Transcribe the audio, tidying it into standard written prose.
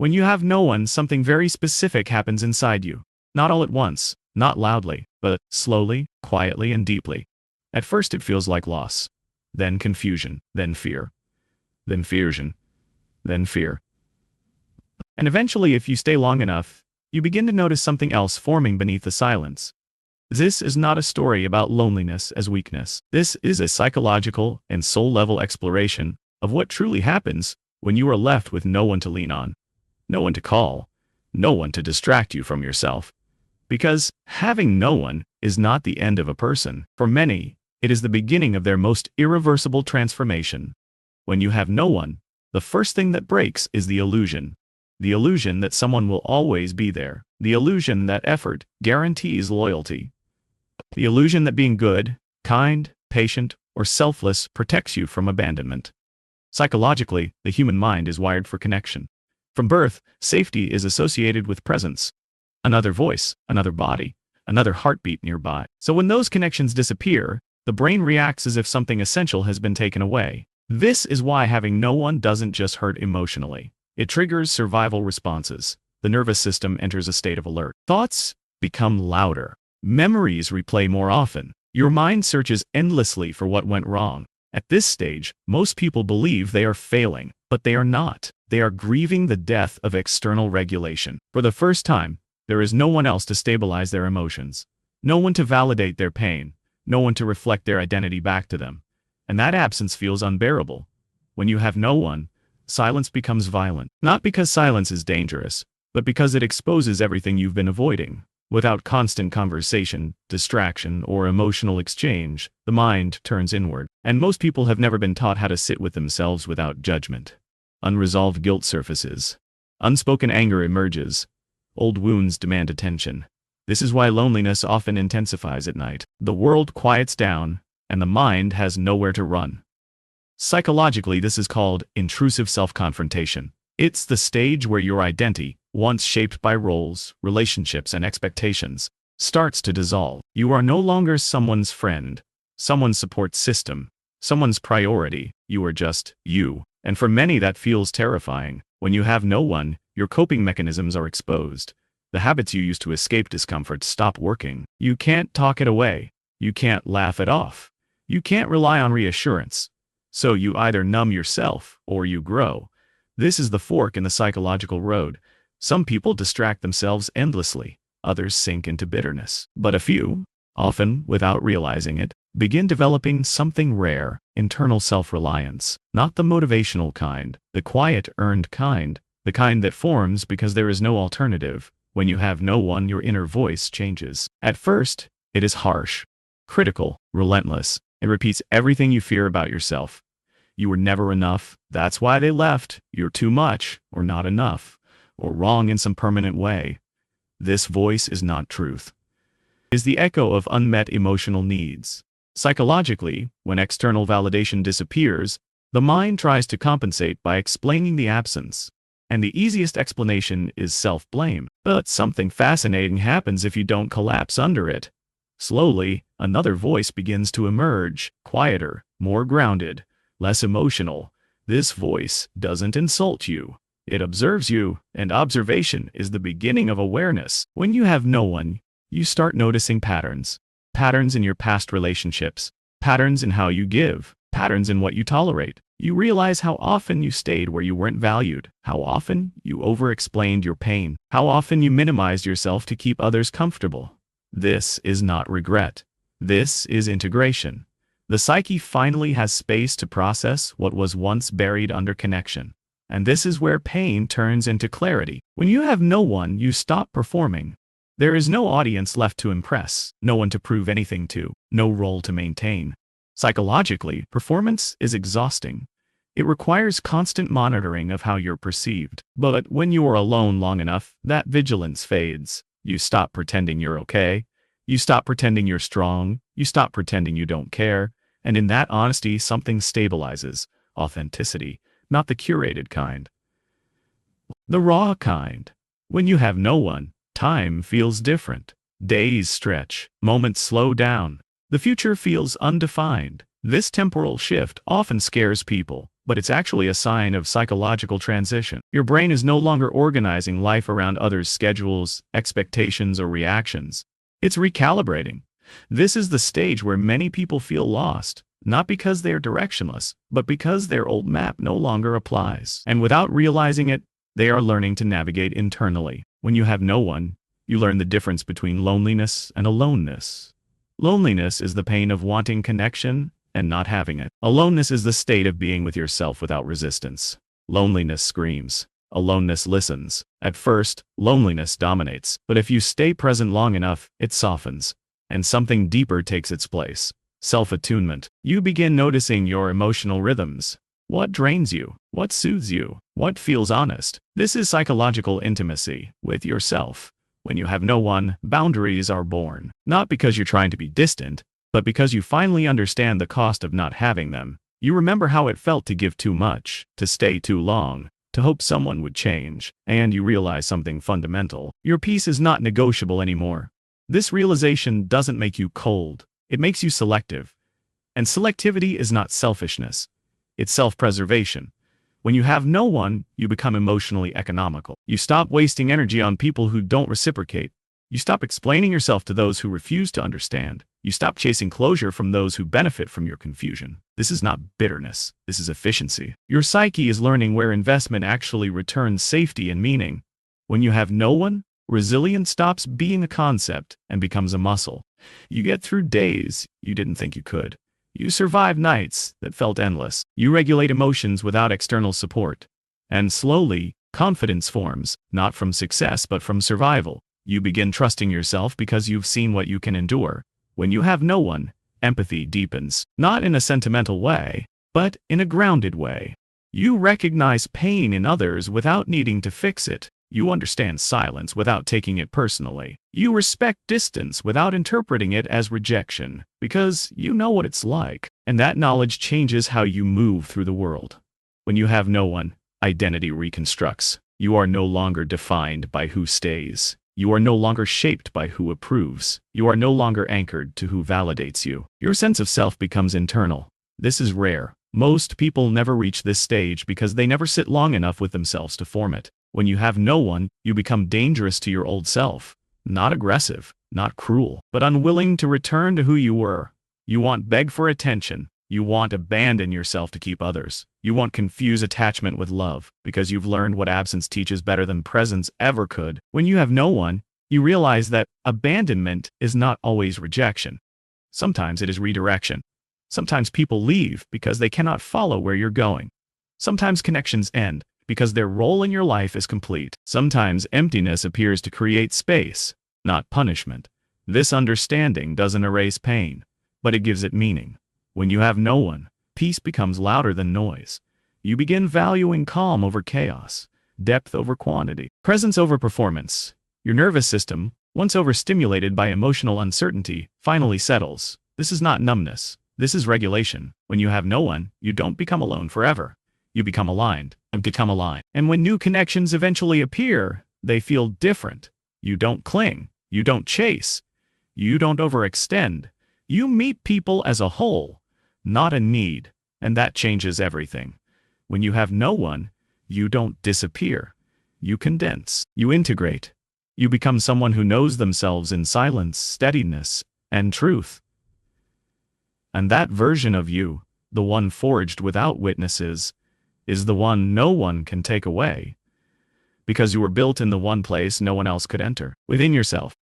When you have no one, something very specific happens inside you. Not all at once, not loudly, but slowly, quietly, and deeply. At first it feels like loss, then confusion, then fear, then fusion, then fear. And eventually, if you stay long enough, you begin to notice something else forming beneath the silence. This is not a story about loneliness as weakness. This is a psychological and soul-level exploration of what truly happens when you are left with no one to lean on, no one to call, no one to distract you from yourself. Because having no one is not the end of a person. For many, it is the beginning of their most irreversible transformation. When you have no one, the first thing that breaks is the illusion. The illusion that someone will always be there. The illusion that effort guarantees loyalty. The illusion that being good, kind, patient, or selfless protects you from abandonment. Psychologically, the human mind is wired for connection. From birth, safety is associated with presence. Another voice, another body, another heartbeat nearby. So when those connections disappear, the brain reacts as if something essential has been taken away. This is why having no one doesn't just hurt emotionally. It triggers survival responses. The nervous system enters a state of alert. Thoughts become louder. Memories replay more often. Your mind searches endlessly for what went wrong. At this stage, most people believe they are failing, but they are not. They are grieving the death of external regulation. For the first time, there is no one else to stabilize their emotions. No one to validate their pain. No one to reflect their identity back to them. And that absence feels unbearable. When you have no one, silence becomes violent. Not because silence is dangerous, but because it exposes everything you've been avoiding. Without constant conversation, distraction, or emotional exchange, the mind turns inward. And most people have never been taught how to sit with themselves without judgment. Unresolved guilt surfaces. Unspoken anger emerges. Old wounds demand attention. This is why loneliness often intensifies at night. The world quiets down, and the mind has nowhere to run. Psychologically, this is called intrusive self-confrontation. It's the stage where your identity, once shaped by roles, relationships, and expectations, starts to dissolve. You are no longer someone's friend, someone's support system, someone's priority. You are just you. And for many that feels terrifying. When you have no one, your coping mechanisms are exposed. The habits you use to escape discomfort stop working. You can't talk it away. You can't laugh it off. You can't rely on reassurance. So you either numb yourself or you grow. This is the fork in the psychological road. Some people distract themselves endlessly. Others sink into bitterness. But a few, often without realizing it, begin developing something rare, internal self-reliance. Not the motivational kind, the quiet, earned kind, the kind that forms because there is no alternative. When you have no one, your inner voice changes. At first, it is harsh, critical, relentless. It repeats everything you fear about yourself. You were never enough, that's why they left. You're too much, or not enough, or wrong in some permanent way. This voice is not truth. It is the echo of unmet emotional needs. Psychologically, when external validation disappears, the mind tries to compensate by explaining the absence. And the easiest explanation is self-blame. But something fascinating happens if you don't collapse under it. Slowly, another voice begins to emerge, quieter, more grounded, less emotional. This voice doesn't insult you. It observes you, and observation is the beginning of awareness. When you have no one, you start noticing patterns. Patterns in your past relationships, patterns in how you give, patterns in what you tolerate. You realize how often you stayed where you weren't valued, how often you over-explained your pain, how often you minimized yourself to keep others comfortable. This is not regret. This is integration. The psyche finally has space to process what was once buried under connection. And this is where pain turns into clarity. When you have no one, you stop performing. There is no audience left to impress, no one to prove anything to, no role to maintain. Psychologically, performance is exhausting. It requires constant monitoring of how you're perceived. But when you are alone long enough, that vigilance fades. You stop pretending you're okay. You stop pretending you're strong. You stop pretending you don't care. And in that honesty, something stabilizes. Authenticity, not the curated kind. The raw kind. When you have no one, time feels different. Days stretch. Moments slow down. The future feels undefined. This temporal shift often scares people, but it's actually a sign of psychological transition. Your brain is no longer organizing life around others' schedules, expectations, or reactions. It's recalibrating. This is the stage where many people feel lost, not because they are directionless, but because their old map no longer applies. And without realizing it, they are learning to navigate internally. When you have no one, you learn the difference between loneliness and aloneness. Loneliness is the pain of wanting connection and not having it. Aloneness is the state of being with yourself without resistance. Loneliness screams. Aloneness listens. At first, loneliness dominates, but if you stay present long enough, it softens, and something deeper takes its place. Self-attunement. You begin noticing your emotional rhythms. What drains you? What soothes you? What feels honest? This is psychological intimacy with yourself. When you have no one, boundaries are born. Not because you're trying to be distant, but because you finally understand the cost of not having them. You remember how it felt to give too much, to stay too long, to hope someone would change, and you realize something fundamental. Your peace is not negotiable anymore. This realization doesn't make you cold, it makes you selective. And selectivity is not selfishness, it's self-preservation. When you have no one, you become emotionally economical. You stop wasting energy on people who don't reciprocate. You stop explaining yourself to those who refuse to understand. You stop chasing closure from those who benefit from your confusion. This is not bitterness. This is efficiency. Your psyche is learning where investment actually returns safety and meaning. When you have no one, resilience stops being a concept and becomes a muscle. You get through days you didn't think you could. You survive nights that felt endless. You regulate emotions without external support. And slowly, confidence forms, not from success but from survival. You begin trusting yourself because you've seen what you can endure. When you have no one, empathy deepens, not in a sentimental way, but in a grounded way. You recognize pain in others without needing to fix it. You understand silence without taking it personally. You respect distance without interpreting it as rejection, because you know what it's like. And that knowledge changes how you move through the world. When you have no one, identity reconstructs. You are no longer defined by who stays. You are no longer shaped by who approves. You are no longer anchored to who validates you. Your sense of self becomes internal. This is rare. Most people never reach this stage because they never sit long enough with themselves to form it. When you have no one, you become dangerous to your old self. Not aggressive, not cruel, but unwilling to return to who you were. You want beg for attention. You want abandon yourself to keep others. You want confuse attachment with love, because you've learned what absence teaches better than presence ever could. When you have no one, you realize that abandonment is not always rejection. Sometimes it is redirection. Sometimes people leave because they cannot follow where you're going. Sometimes connections end because their role in your life is complete. Sometimes emptiness appears to create space, not punishment. This understanding doesn't erase pain, but it gives it meaning. When you have no one, peace becomes louder than noise. You begin valuing calm over chaos, depth over quantity, presence over performance. Your nervous system, once overstimulated by emotional uncertainty, finally settles. This is not numbness. This is regulation. When you have no one, you don't become alone forever. You become aligned and become aligned. And when new connections eventually appear, they feel different. You don't cling. You don't chase. You don't overextend. You meet people as a whole, not a need, and that changes everything. When you have no one, you don't disappear. You condense. You integrate. You become someone who knows themselves in silence, steadiness, and truth. And that version of you, the one forged without witnesses, is the one no one can take away. Because you were built in the one place no one else could enter, within yourself.